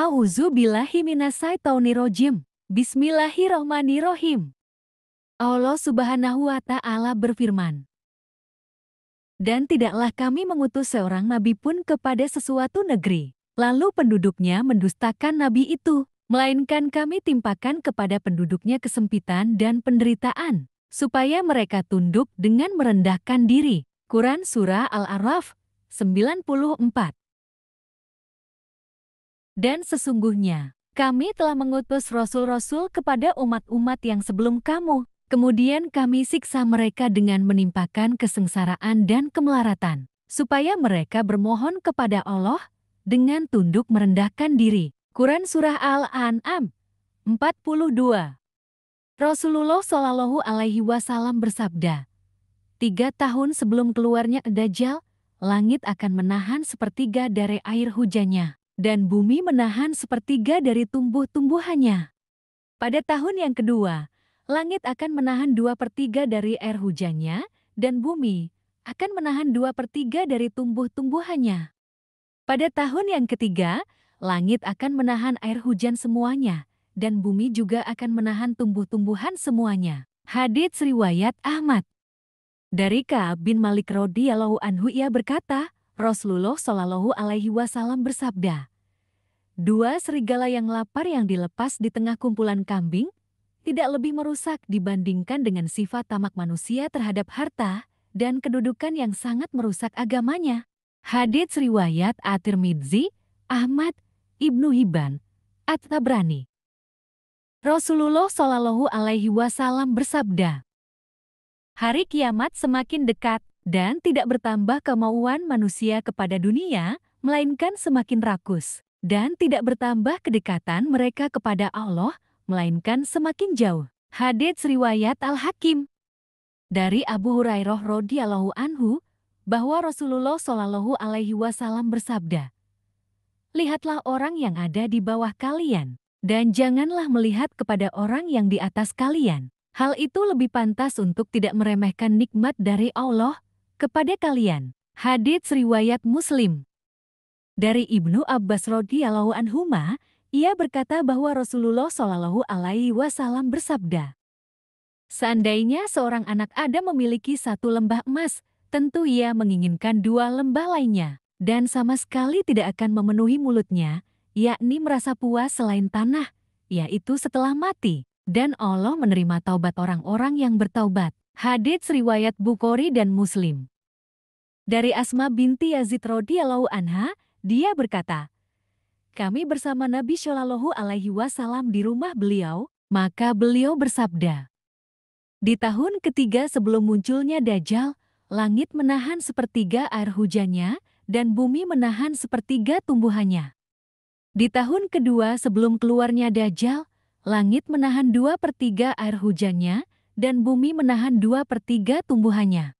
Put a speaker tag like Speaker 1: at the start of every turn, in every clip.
Speaker 1: A'udzu billahi minasyaitonirrajim. Bismillahirrohmanirrohim. Allah Subhanahu wa Ta'ala berfirman, "Dan tidaklah kami mengutus seorang nabi pun kepada sesuatu negeri, lalu penduduknya mendustakan nabi itu, melainkan kami timpakan kepada penduduknya kesempitan dan penderitaan, supaya mereka tunduk dengan merendahkan diri." Quran Surah Al-A'raf 94. Dan sesungguhnya, kami telah mengutus rasul-rasul kepada umat-umat yang sebelum kamu. Kemudian kami siksa mereka dengan menimpakan kesengsaraan dan kemelaratan, supaya mereka bermohon kepada Allah dengan tunduk merendahkan diri. Quran Surah Al-An'am 42. Rasulullah Shallallahu Alaihi Wasallam bersabda, 3 tahun sebelum keluarnya Dajjal, langit akan menahan sepertiga dari air hujannya, dan bumi menahan sepertiga dari tumbuh-tumbuhannya. Pada tahun yang kedua, langit akan menahan 2/3 dari air hujannya, dan bumi akan menahan 2/3 dari tumbuh-tumbuhannya. Pada tahun yang ketiga, langit akan menahan air hujan semuanya, dan bumi juga akan menahan tumbuh-tumbuhan semuanya. Hadits riwayat Ahmad. Dari Ka'ab bin Malik radhiyallahu anhu ia berkata, Rasulullah Shallallahu Alaihi Wasallam bersabda, 2 serigala yang lapar yang dilepas di tengah kumpulan kambing tidak lebih merusak dibandingkan dengan sifat tamak manusia terhadap harta dan kedudukan yang sangat merusak agamanya. Hadits riwayat At-Tirmidzi, Ahmad, Ibnu Hibban, At-Tabrani. Rasulullah Shallallahu Alaihi Wasallam bersabda, hari kiamat semakin dekat dan tidak bertambah kemauan manusia kepada dunia, melainkan semakin rakus. Dan tidak bertambah kedekatan mereka kepada Allah, melainkan semakin jauh. Hadits riwayat Al-Hakim. Dari Abu Hurairah radhiyallahu anhu, bahwa Rasulullah Shallallahu Alaihi Wasallam bersabda, lihatlah orang yang ada di bawah kalian, dan janganlah melihat kepada orang yang di atas kalian. Hal itu lebih pantas untuk tidak meremehkan nikmat dari Allah kepada kalian. Hadits riwayat Muslim. Dari Ibnu Abbas radhiyallahu anhuma, ia berkata bahwa Rasulullah Shallallahu Alaihi Wasallam bersabda, seandainya seorang anak Adam memiliki 1 lembah emas, tentu ia menginginkan 2 lembah lainnya, dan sama sekali tidak akan memenuhi mulutnya, yakni merasa puas selain tanah, yaitu setelah mati. Dan Allah menerima taubat orang-orang yang bertaubat. Hadits riwayat Bukhari dan Muslim. Dari Asma binti Yazid radhiyallahu anha, dia berkata, kami bersama Nabi Shallallahu Alaihi Wasallam di rumah beliau, maka beliau bersabda, di tahun ketiga sebelum munculnya Dajjal, langit menahan sepertiga air hujannya, dan bumi menahan sepertiga tumbuhannya. Di tahun kedua sebelum keluarnya Dajjal, langit menahan 2/3 air hujannya, dan bumi menahan 2/3 tumbuhannya.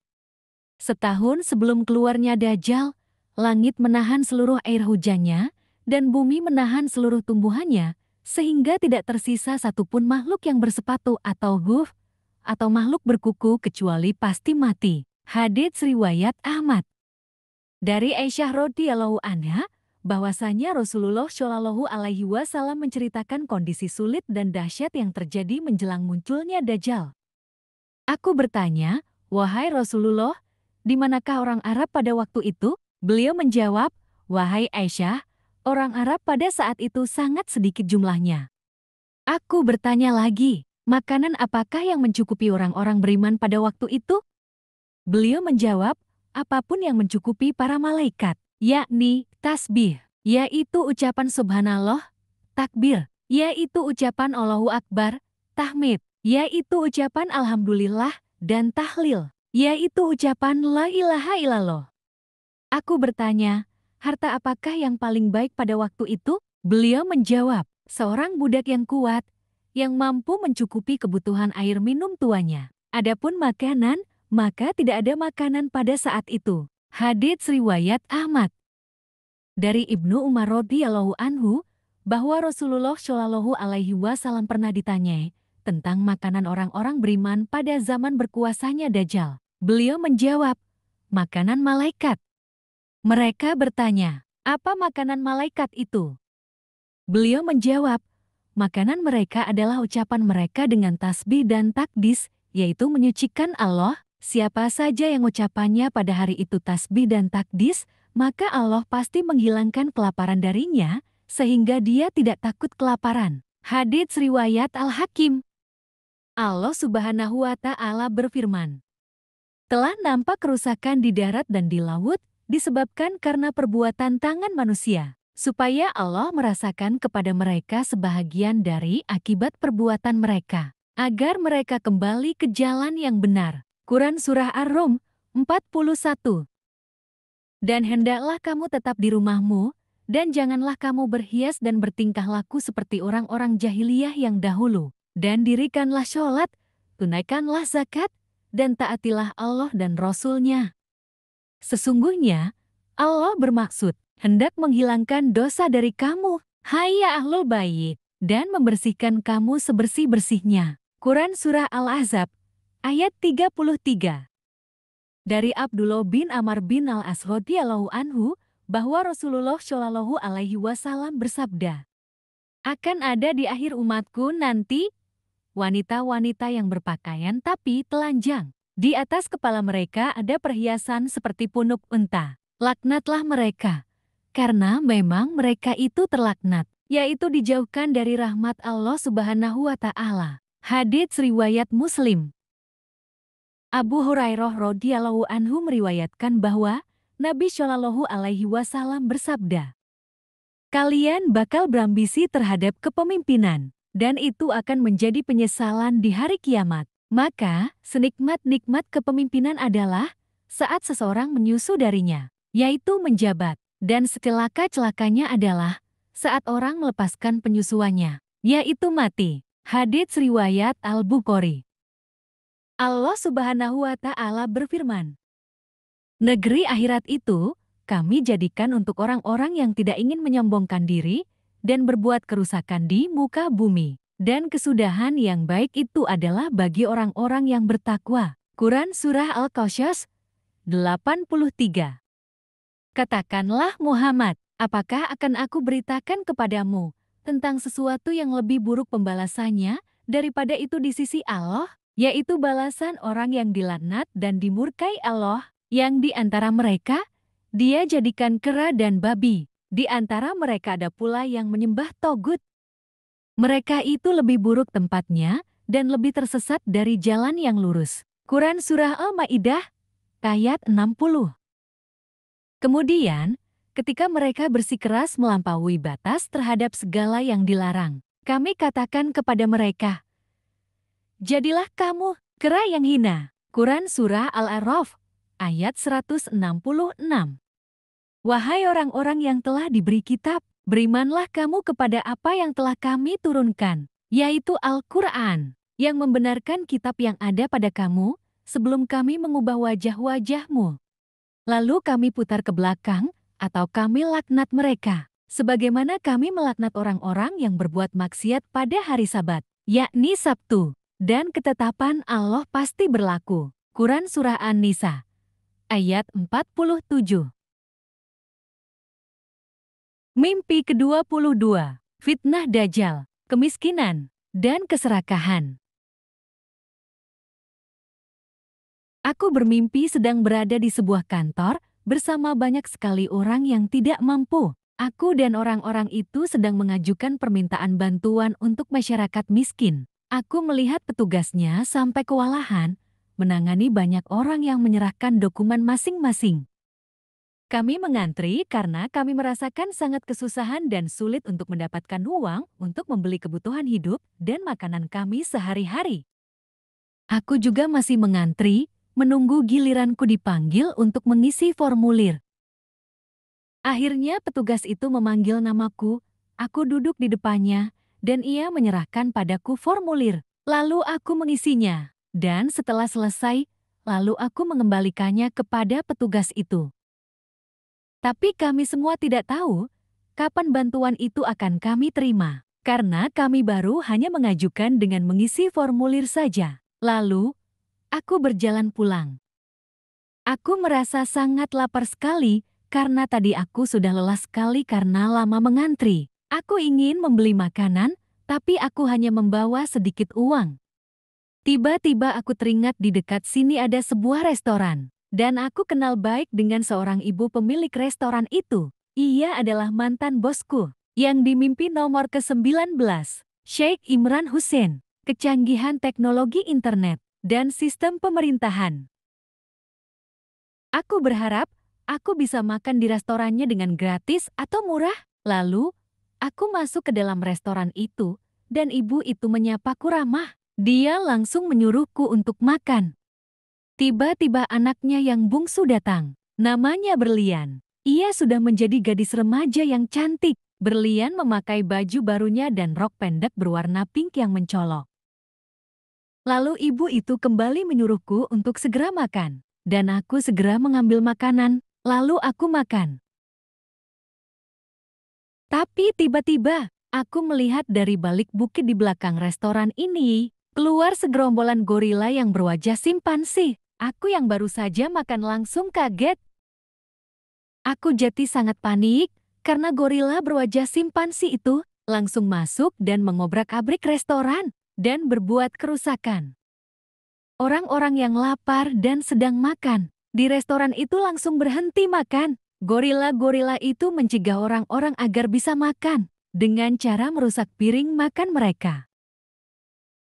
Speaker 1: Setahun sebelum keluarnya Dajjal, langit menahan seluruh air hujannya, dan bumi menahan seluruh tumbuhannya, sehingga tidak tersisa satupun makhluk yang bersepatu atau huf, atau makhluk berkuku kecuali pasti mati. Hadits riwayat Ahmad. Dari Aisyah radhiyallahu anha, bahwasanya Rasulullah Shallallahu Alaihi Wasallam menceritakan kondisi sulit dan dahsyat yang terjadi menjelang munculnya Dajjal. Aku bertanya, wahai Rasulullah, di manakah orang Arab pada waktu itu? Beliau menjawab, wahai Aisyah, orang Arab pada saat itu sangat sedikit jumlahnya. Aku bertanya lagi, makanan apakah yang mencukupi orang-orang beriman pada waktu itu? Beliau menjawab, apapun yang mencukupi para malaikat, yakni tasbih, yaitu ucapan subhanallah, takbir, yaitu ucapan Allahu Akbar, tahmid, yaitu ucapan alhamdulillah, dan tahlil, yaitu ucapan la ilaha illallah. Aku bertanya, harta apakah yang paling baik pada waktu itu? Beliau menjawab, seorang budak yang kuat, yang mampu mencukupi kebutuhan air minum tuanya. Adapun makanan, maka tidak ada makanan pada saat itu. Hadits riwayat Ahmad. Dari Ibnu Umar radhiyallahu anhu, bahwa Rasulullah Shallallahu Alaihi Wasallam pernah ditanyai tentang makanan orang-orang beriman pada zaman berkuasanya Dajjal. Beliau menjawab, makanan malaikat. Mereka bertanya, apa makanan malaikat itu? Beliau menjawab, makanan mereka adalah ucapan mereka dengan tasbih dan takdis, yaitu menyucikan Allah. Siapa saja yang ucapannya pada hari itu tasbih dan takdis, maka Allah pasti menghilangkan kelaparan darinya, sehingga dia tidak takut kelaparan. Hadits riwayat Al-Hakim. Allah Subhanahu wa Ta'ala berfirman, telah nampak kerusakan di darat dan di laut, disebabkan karena perbuatan tangan manusia, supaya Allah merasakan kepada mereka sebahagian dari akibat perbuatan mereka, agar mereka kembali ke jalan yang benar. Quran Surah Ar-Rum 41. Dan hendaklah kamu tetap di rumahmu, dan janganlah kamu berhias dan bertingkah laku seperti orang-orang jahiliyah yang dahulu. Dan dirikanlah sholat, tunaikanlah zakat, dan taatilah Allah dan Rasul-Nya. Sesungguhnya, Allah bermaksud hendak menghilangkan dosa dari kamu, hai ya Ahlul Bait, dan membersihkan kamu sebersih-bersihnya. Quran Surah Al-Ahzab, ayat 33. Dari Abdullah bin Amr bin Al-As radhiyallahu anhu, bahwa Rasulullah Shallallahu alaihi wasallam bersabda, akan ada di akhir umatku nanti wanita-wanita yang berpakaian tapi telanjang. Di atas kepala mereka ada perhiasan seperti punuk unta. Laknatlah mereka, karena memang mereka itu terlaknat, yaitu dijauhkan dari rahmat Allah Subhanahu wa Ta'ala. Hadits riwayat Muslim. Abu Hurairah radhiyallahu anhu meriwayatkan bahwa Nabi Shallallahu alaihi wasallam bersabda, kalian bakal berambisi terhadap kepemimpinan, dan itu akan menjadi penyesalan di hari kiamat. Maka, senikmat-nikmat kepemimpinan adalah saat seseorang menyusu darinya, yaitu menjabat, dan secelaka-celakanya adalah saat orang melepaskan penyusuannya, yaitu mati. Hadits riwayat Al-Bukhari. Allah Subhanahu wa Ta'ala berfirman, negeri akhirat itu kami jadikan untuk orang-orang yang tidak ingin menyombongkan diri dan berbuat kerusakan di muka bumi. Dan kesudahan yang baik itu adalah bagi orang-orang yang bertakwa. Quran Surah Al-Qasas 83. Katakanlah Muhammad, apakah akan aku beritakan kepadamu tentang sesuatu yang lebih buruk pembalasannya daripada itu di sisi Allah, yaitu balasan orang yang dilaknat dan dimurkai Allah, yang di antara mereka dia jadikan kera dan babi. Di antara mereka ada pula yang menyembah togut. Mereka itu lebih buruk tempatnya dan lebih tersesat dari jalan yang lurus. Quran Surah Al-Ma'idah, ayat 60. Kemudian, ketika mereka bersikeras melampaui batas terhadap segala yang dilarang, kami katakan kepada mereka, jadilah kamu kera yang hina. Quran Surah Al-A'raf, ayat 166. Wahai orang-orang yang telah diberi kitab, berimanlah kamu kepada apa yang telah kami turunkan, yaitu Al-Quran, yang membenarkan kitab yang ada pada kamu, sebelum kami mengubah wajah-wajahmu. Lalu kami putar ke belakang, atau kami laknat mereka, sebagaimana kami melaknat orang-orang yang berbuat maksiat pada hari Sabat, yakni Sabtu, dan ketetapan Allah pasti berlaku. Quran Surah An-Nisa, ayat 47. Mimpi ke-22, fitnah Dajjal, kemiskinan, dan keserakahan. Aku bermimpi sedang berada di sebuah kantor bersama banyak sekali orang yang tidak mampu. Aku dan orang-orang itu sedang mengajukan permintaan bantuan untuk masyarakat miskin. Aku melihat petugasnya sampai kewalahan menangani banyak orang yang menyerahkan dokumen masing-masing. Kami mengantri karena kami merasakan sangat kesusahan dan sulit untuk mendapatkan uang untuk membeli kebutuhan hidup dan makanan kami sehari-hari. Aku juga masih mengantri, menunggu giliranku dipanggil untuk mengisi formulir. Akhirnya petugas itu memanggil namaku, aku duduk di depannya, dan ia menyerahkan padaku formulir. Lalu aku mengisinya, dan setelah selesai, lalu aku mengembalikannya kepada petugas itu. Tapi kami semua tidak tahu kapan bantuan itu akan kami terima, karena kami baru hanya mengajukan dengan mengisi formulir saja. Lalu, aku berjalan pulang. Aku merasa sangat lapar sekali karena tadi aku sudah lelah sekali karena lama mengantri. Aku ingin membeli makanan, tapi aku hanya membawa sedikit uang. Tiba-tiba aku teringat di dekat sini ada sebuah restoran. Dan aku kenal baik dengan seorang ibu pemilik restoran itu. Ia adalah mantan bosku, yang dimimpi nomor ke-19, Sheikh Imran Hussein. Kecanggihan teknologi internet dan sistem pemerintahan. Aku berharap aku bisa makan di restorannya dengan gratis atau murah. Lalu, aku masuk ke dalam restoran itu, dan ibu itu menyapaku ramah. Dia langsung menyuruhku untuk makan. Tiba-tiba anaknya yang bungsu datang. Namanya Berlian. Ia sudah menjadi gadis remaja yang cantik. Berlian memakai baju barunya dan rok pendek berwarna pink yang mencolok. Lalu ibu itu kembali menyuruhku untuk segera makan. Dan aku segera mengambil makanan, lalu aku makan. Tapi tiba-tiba, aku melihat dari balik bukit di belakang restoran ini, keluar segerombolan gorila yang berwajah simpansi. Aku yang baru saja makan langsung kaget. Aku jadi sangat panik, karena gorila berwajah simpansi itu langsung masuk dan mengobrak-abrik restoran dan berbuat kerusakan. Orang-orang yang lapar dan sedang makan di restoran itu langsung berhenti makan. Gorila-gorila itu mencegah orang-orang agar bisa makan dengan cara merusak piring makan mereka.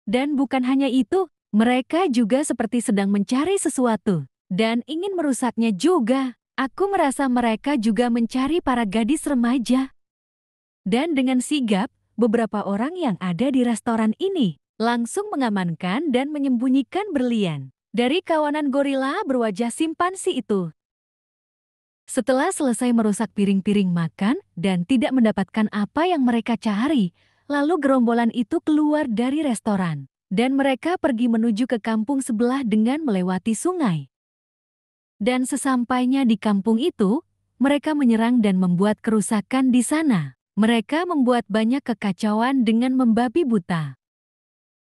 Speaker 1: Dan bukan hanya itu, mereka juga seperti sedang mencari sesuatu dan ingin merusaknya juga. Aku merasa mereka juga mencari para gadis remaja. Dan dengan sigap, beberapa orang yang ada di restoran ini langsung mengamankan dan menyembunyikan Berlian dari kawanan gorila berwajah simpansi itu. Setelah selesai merusak piring-piring makan dan tidak mendapatkan apa yang mereka cari, lalu gerombolan itu keluar dari restoran dan mereka pergi menuju ke kampung sebelah dengan melewati sungai. Dan sesampainya di kampung itu, mereka menyerang dan membuat kerusakan di sana. Mereka membuat banyak kekacauan dengan membabi buta.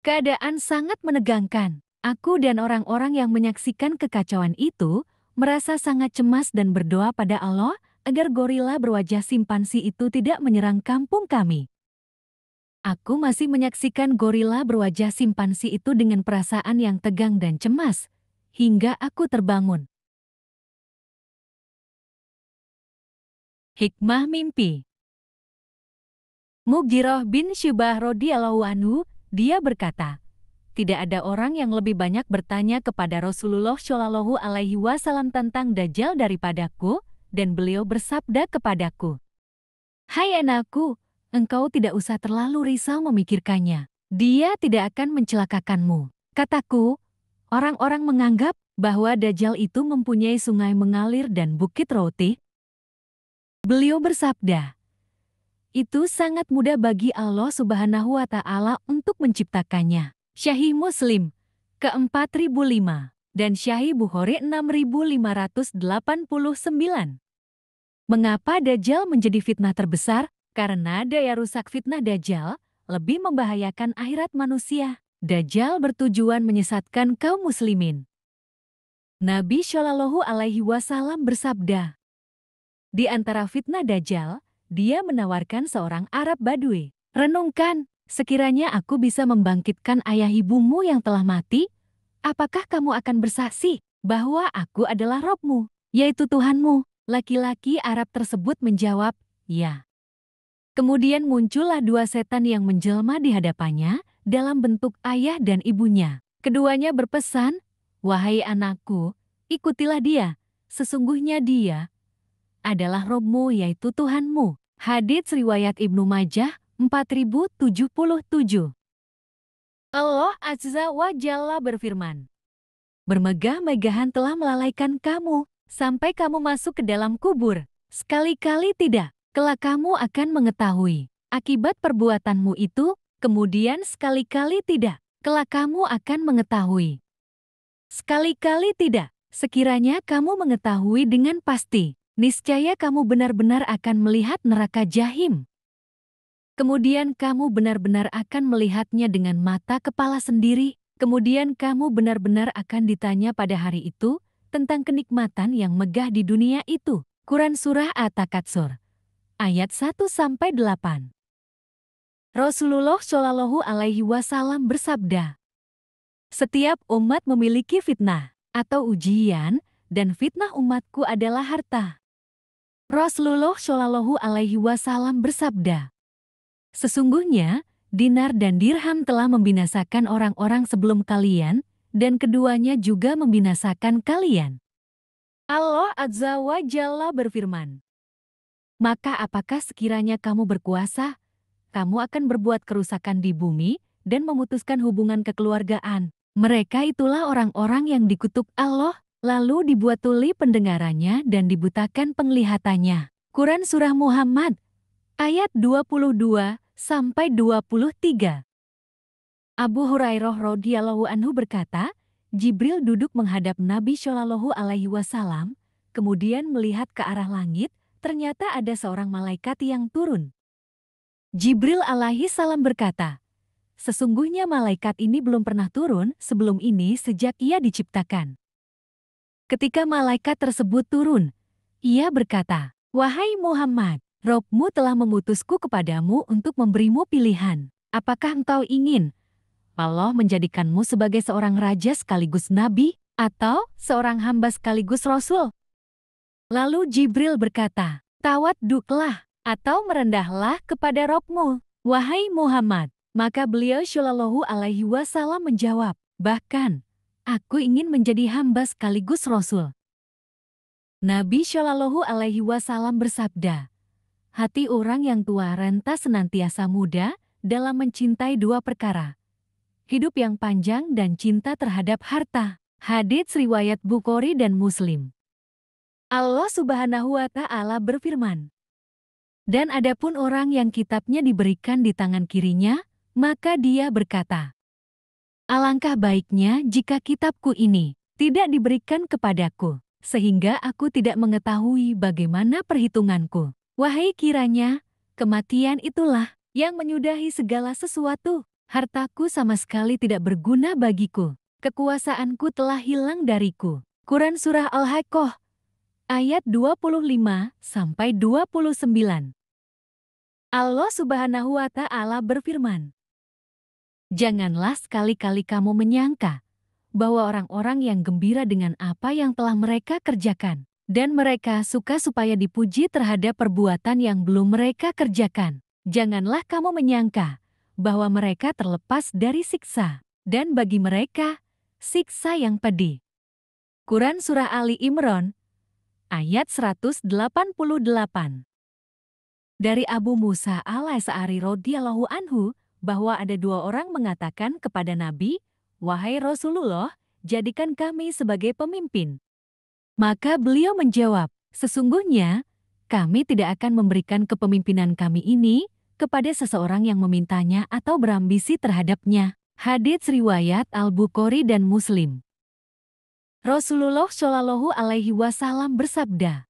Speaker 1: Keadaan sangat menegangkan. Aku dan orang-orang yang menyaksikan kekacauan itu merasa sangat cemas dan berdoa pada Allah agar gorila berwajah simpansi itu tidak menyerang kampung kami. Aku masih menyaksikan gorila berwajah simpansi itu dengan perasaan yang tegang dan cemas, hingga aku terbangun. Hikmah mimpi. Mughirah bin Syubah radhiyallahu anhu, dia berkata, tidak ada orang yang lebih banyak bertanya kepada Rasulullah Shallallahu Alaihi Wasallam tentang Dajjal daripadaku, dan beliau bersabda kepadaku, "Hai anakku, engkau tidak usah terlalu risau memikirkannya. Dia tidak akan mencelakakanmu." Kataku, orang-orang menganggap bahwa Dajjal itu mempunyai sungai mengalir dan bukit roti. Beliau bersabda, itu sangat mudah bagi Allah Subhanahu wa Ta'ala untuk menciptakannya. Syahih Muslim ke-4005 dan Syahih Bukhari 6589. Mengapa Dajjal menjadi fitnah terbesar? Karena daya rusak fitnah Dajjal lebih membahayakan akhirat manusia. Dajjal bertujuan menyesatkan kaum muslimin. Nabi Shallallahu Alaihi Wasallam bersabda, di antara fitnah Dajjal, dia menawarkan seorang Arab Badui. Renungkan, sekiranya aku bisa membangkitkan ayah ibumu yang telah mati, apakah kamu akan bersaksi bahwa aku adalah Robmu, yaitu Tuhanmu? Laki-laki Arab tersebut menjawab, ya. Kemudian muncullah dua setan yang menjelma di hadapannya dalam bentuk ayah dan ibunya. Keduanya berpesan, wahai anakku, ikutilah dia, sesungguhnya dia adalah Robmu yaitu Tuhanmu. Hadits riwayat Ibnu Majah 4077. Allah Azza wa Jalla berfirman, bermegah-megahan telah melalaikan kamu sampai kamu masuk ke dalam kubur. Sekali-kali tidak, kelak kamu akan mengetahui akibat perbuatanmu itu, kemudian sekali-kali tidak, kelak kamu akan mengetahui. Sekali-kali tidak, sekiranya kamu mengetahui dengan pasti, niscaya kamu benar-benar akan melihat neraka Jahim. Kemudian kamu benar-benar akan melihatnya dengan mata kepala sendiri. Kemudian kamu benar-benar akan ditanya pada hari itu tentang kenikmatan yang megah di dunia itu. Quran Surah At-Takatsur, ayat 1-8. Rasulullah Shallallahu Alaihi Wasallam bersabda, "Setiap umat memiliki fitnah atau ujian, dan fitnah umatku adalah harta." Rasulullah Shallallahu Alaihi Wasallam bersabda, "Sesungguhnya dinar dan dirham telah membinasakan orang-orang sebelum kalian, dan keduanya juga membinasakan kalian." Allah Azza wa Jalla berfirman, "Maka apakah sekiranya kamu berkuasa, kamu akan berbuat kerusakan di bumi dan memutuskan hubungan kekeluargaan. Mereka itulah orang-orang yang dikutuk Allah, lalu dibuat tuli pendengarannya dan dibutakan penglihatannya." Quran Surah Muhammad, ayat 22-23. Abu Hurairah radhiyallahu anhu berkata, Jibril duduk menghadap Nabi Shallallahu Alaihi Wasallam, kemudian melihat ke arah langit, ternyata ada seorang malaikat yang turun. Jibril alaihi salam berkata, "Sesungguhnya malaikat ini belum pernah turun sebelum ini sejak ia diciptakan." Ketika malaikat tersebut turun, ia berkata, "Wahai Muhammad, Rabb-mu telah mengutusku kepadamu untuk memberimu pilihan. Apakah engkau ingin Allah menjadikanmu sebagai seorang raja sekaligus nabi, atau seorang hamba sekaligus rasul?" Lalu Jibril berkata, "Tawaduklah, atau merendahlah kepada Rabb-mu, wahai Muhammad." Maka beliau Shallallahu Alaihi Wasallam menjawab, "Bahkan, aku ingin menjadi hamba sekaligus rasul." Nabi Shallallahu Alaihi Wasallam bersabda, "Hati orang yang tua renta senantiasa muda dalam mencintai dua perkara, hidup yang panjang dan cinta terhadap harta." Hadits riwayat Bukhari dan Muslim. Allah Subhanahu wa Ta'ala berfirman, "Dan adapun orang yang kitabnya diberikan di tangan kirinya, maka dia berkata, 'Alangkah baiknya jika kitabku ini tidak diberikan kepadaku, sehingga aku tidak mengetahui bagaimana perhitunganku.' Wahai kiranya, kematian itulah yang menyudahi segala sesuatu. Hartaku sama sekali tidak berguna bagiku. Kekuasaanku telah hilang dariku." Quran Surah Al-Haqqah, ayat 25-29. Allah Subhanahu wa Ta'ala berfirman, "Janganlah sekali-kali kamu menyangka bahwa orang-orang yang gembira dengan apa yang telah mereka kerjakan, dan mereka suka supaya dipuji terhadap perbuatan yang belum mereka kerjakan. Janganlah kamu menyangka bahwa mereka terlepas dari siksa, dan bagi mereka, siksa yang pedih." Quran Surah Ali Imran, ayat 188. Dari Abu Musa al-Asy'ari radhiyallahu anhu, bahwa ada dua orang mengatakan kepada Nabi, "Wahai Rasulullah, jadikan kami sebagai pemimpin." Maka beliau menjawab, "Sesungguhnya, kami tidak akan memberikan kepemimpinan kami ini kepada seseorang yang memintanya atau berambisi terhadapnya." Hadits riwayat Al-Bukhari dan Muslim. Rasulullah Shallallahu Alaihi Wasallam bersabda,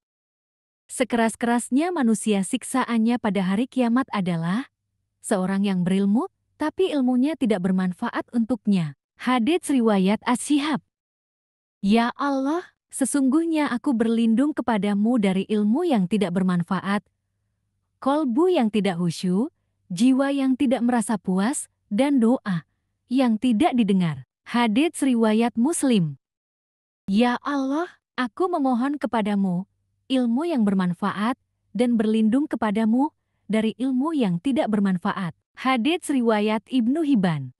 Speaker 1: "Sekeras-kerasnya manusia siksaannya pada hari kiamat adalah seorang yang berilmu, tapi ilmunya tidak bermanfaat untuknya." Hadits riwayat As-Syihab. Ya Allah, sesungguhnya aku berlindung kepadamu dari ilmu yang tidak bermanfaat, kolbu yang tidak khusyuk, jiwa yang tidak merasa puas, dan doa yang tidak didengar. Hadits riwayat Muslim. Ya Allah, aku memohon kepadamu ilmu yang bermanfaat dan berlindung kepadamu dari ilmu yang tidak bermanfaat. Hadits riwayat Ibnu Hibban.